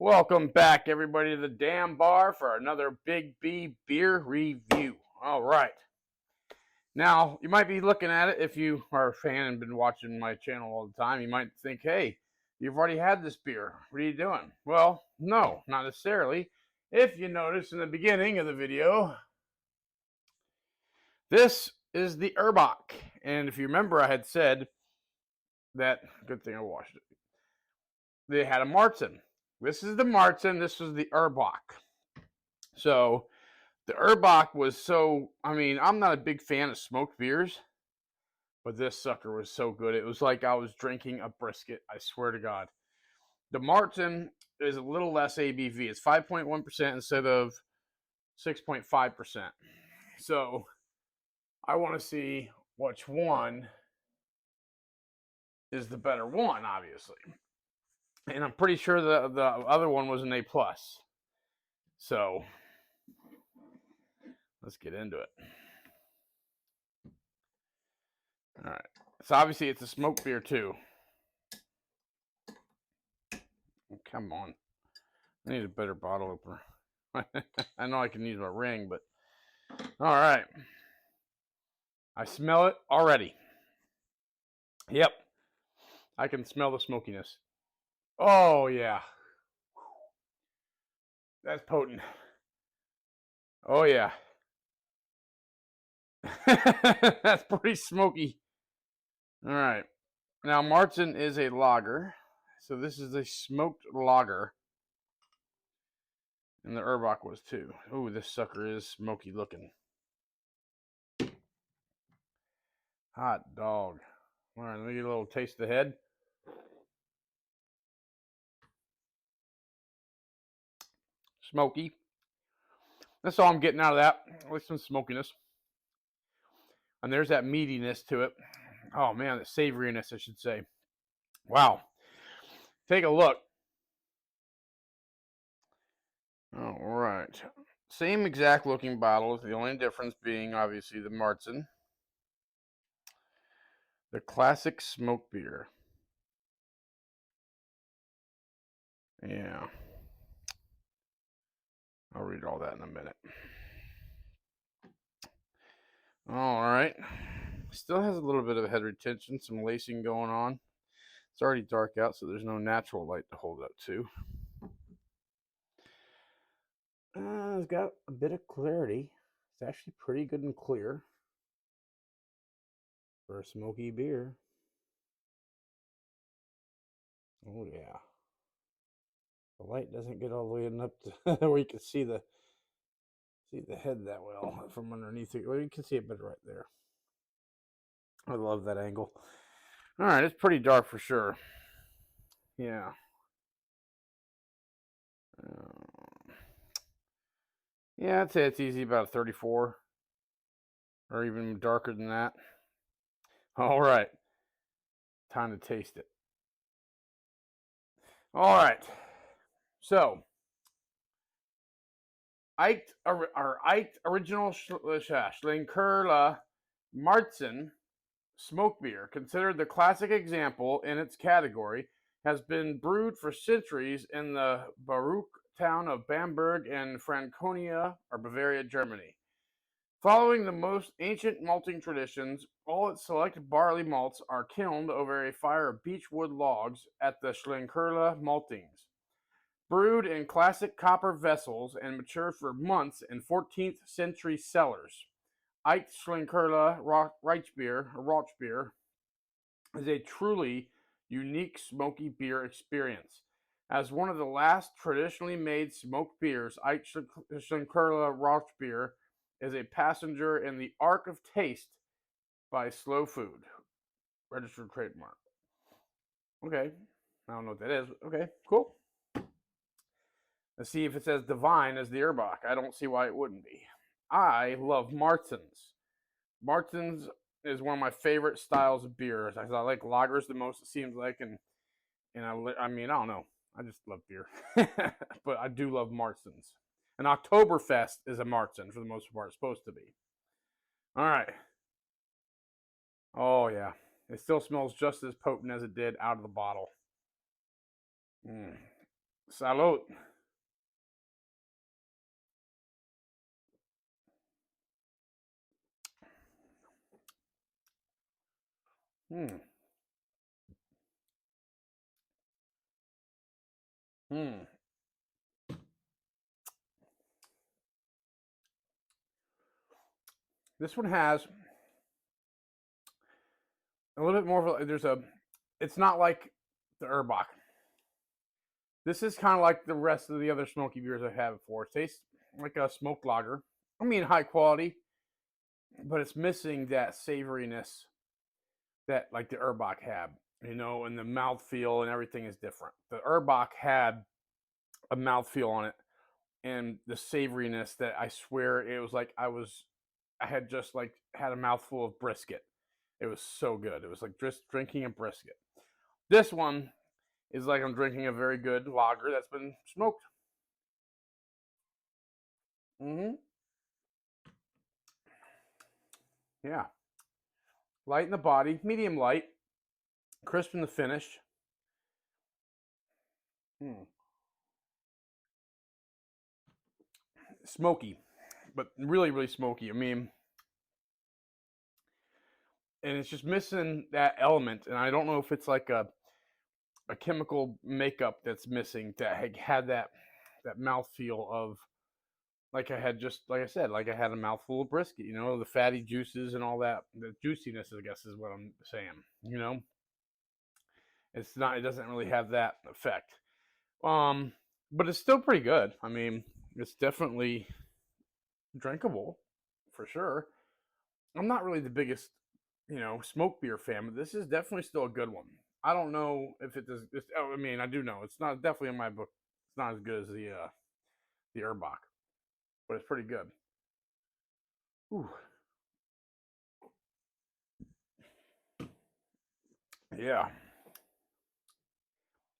Welcome back, everybody, to the damn bar for another Big B beer review. All right. Now, you might be looking at it if you are a fan and been watching my channel all the time. You might think, hey, you've already had this beer. What are you doing? Well, no, not necessarily. If you notice in the beginning of the video, this is the Erbach. And if you remember, I had said that, good thing I washed it, they had a Marzen. This is the Marzen. This was the Erbach. So the Erbach was so, I'm not a big fan of smoked beers, but this sucker was so good. It was like I was drinking a brisket, I swear to God. The Marzen is a little less ABV. It's 5.1% instead of 6.5%. So I want to see which one is the better one, obviously. And I'm pretty sure the other one was an A+. So let's get into it. All right. So obviously it's a smoked beer too. Oh, come on. I need a better bottle opener. I know I can use my ring, but all right. I smell it already. Yep. I can smell the smokiness. Oh, yeah. That's potent. Oh, yeah. That's pretty smoky. All right. Now, Marzen is a lager. So this is a smoked lager. And the Erbach was too. Oh, this sucker is smoky looking. Hot dog. All right, let me get a little taste of the head. Smoky. That's all I'm getting out of that. With some smokiness. And there's that meatiness to it. Oh, man, the savoriness, I should say. Wow. Take a look. All right. Same exact looking bottles. The only difference being, obviously, the Marzen. The classic smoke beer. Yeah. I'll read all that in a minute. All right. Still has a little bit of head retention, some lacing going on. It's already dark out, so there's no natural light to hold up to. It's got a bit of clarity. It's actually pretty good and clear for a smoky beer. Oh yeah. The light doesn't get all the way up to where you can see the head that well from underneath it. Well, you can see it better right there. I love that angle. All right, it's pretty dark for sure. Yeah. Yeah, I'd say it's easy about a 34 or even darker than that. All right. Time to taste it. All right. So, Aecht original Schlenkerla Marzen smoke beer, considered the classic example in its category, has been brewed for centuries in the Baroque town of Bamberg in Franconia or Bavaria, Germany. Following the most ancient malting traditions, all its select barley malts are kilned over a fire of beechwood logs at the Schlenkerla maltings. Brewed in classic copper vessels and matured for months in 14th century cellars, Aecht Schlenkerla Rauchbier is a truly unique smoky beer experience. As one of the last traditionally made smoked beers, Aecht Schlenkerla Rauchbier is a passenger in the Ark of Taste by Slow Food, registered trademark. Okay, I don't know what that is. Okay, cool. Let's see if it's as divine as the Erbach. I don't see why it wouldn't be. I love Marzens. Marzens is one of my favorite styles of beers. I like lagers the most, it seems like, and I don't know. I just love beer, but I do love Marzens. An Oktoberfest is a Marzen for the most part. It's supposed to be. All right. Oh yeah, it still smells just as potent as it did out of the bottle. Salud. Hmm. Hmm. This one has a little bit more of a, it's not like the Erbach. This is kind of like the rest of the other smoky beers I've had before. It tastes like a smoked lager. I mean, high quality, but it's missing that savoriness that like the Erbach had, and the mouthfeel and everything is different. The Erbach had a mouthfeel on it and the savoriness that I swear it was like I had just like had a mouthful of brisket. It was so good. It was like just drinking a brisket. This one is like I'm drinking a very good lager that's been smoked. Mm-hmm. Yeah. Light in the body, medium light, crisp in the finish. Mm. Smoky, but really, really smoky. I mean, and it's just missing that element. And I don't know if it's like a chemical makeup that's missing that had that mouthfeel of like I had just like I said, like I had a mouthful of brisket, the fatty juices and all that. The juiciness, I guess, is what I'm saying. It's not. It doesn't really have that effect. Um, but it's still pretty good. I mean, it's definitely drinkable for sure. I'm not really the biggest, smoke beer fan, but this is definitely still a good one. I don't know if it does. I mean, I do know it's not definitely in my book. It's not as good as the Erbach, but it's pretty good. Ooh, yeah,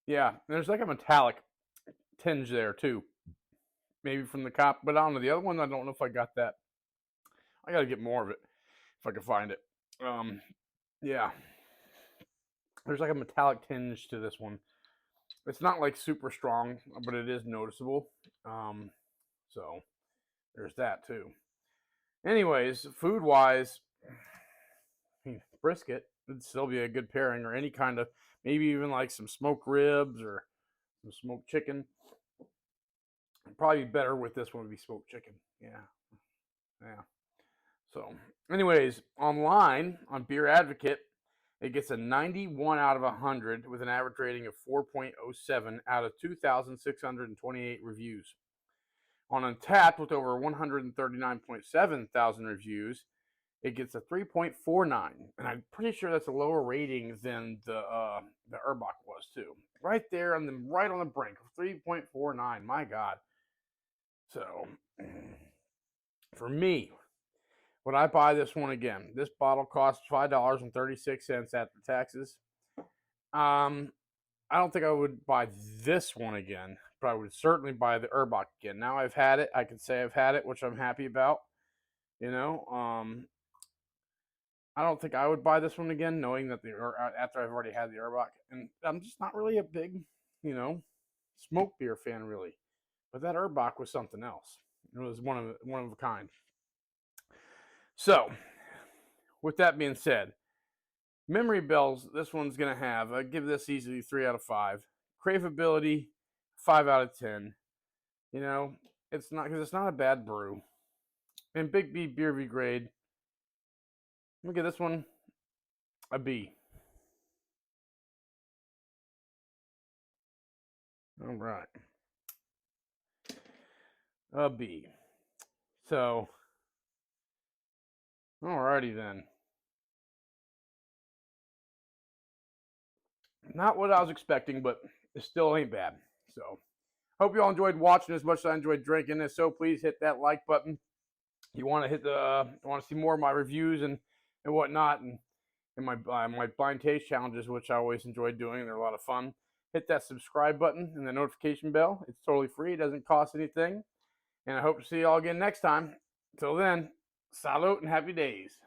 yeah. There's like a metallic tinge there too, maybe from the cop, but I don't know the other one. I don't know if I got that. I got to get more of it if I can find it. Um, yeah, there's like a metallic tinge to this one. It's not like super strong, but it is noticeable. So there's that too. Anyways, food wise, brisket would still be a good pairing, or any kind of maybe even like some smoked ribs or some smoked chicken. Probably better with this one would be smoked chicken. Yeah, yeah. So, anyways, online on Beer Advocate, it gets a 91 out of 100 with an average rating of 4.07 out of 2,628 reviews. On Untapped, with over 139.7 thousand reviews, it gets a 3.49, and I'm pretty sure that's a lower rating than the Erbach was too. Right there right on the brink, 3.49. My God. So, for me, would I buy this one again? This bottle costs $5.36 after taxes. I don't think I would buy this one again, but I would certainly buy the Erbach again. Now I've had it, I can say I've had it, which I'm happy about. You know, I don't think I would buy this one again, knowing that after I've already had the Erbach, and I'm just not really a big, smoke beer fan really. But that Erbach was something else. It was one of a kind. So, with that being said, memory bells. This one's gonna have. I give this easily 3 out of 5. Craveability, 5 out of 10. You know, it's not because it's not a bad brew. And Big B Beer V grade. Let me give this one a B. All right, a B. So, alrighty then. Not what I was expecting, but it still ain't bad. So, hope you all enjoyed watching as much as I enjoyed drinking this. So please hit that like button. You want to want to see more of my reviews and whatnot, and my blind taste challenges, which I always enjoy doing. They're a lot of fun. Hit that subscribe button and the notification bell. It's totally free. It doesn't cost anything. And I hope to see you all again next time. Till then, salute and happy days.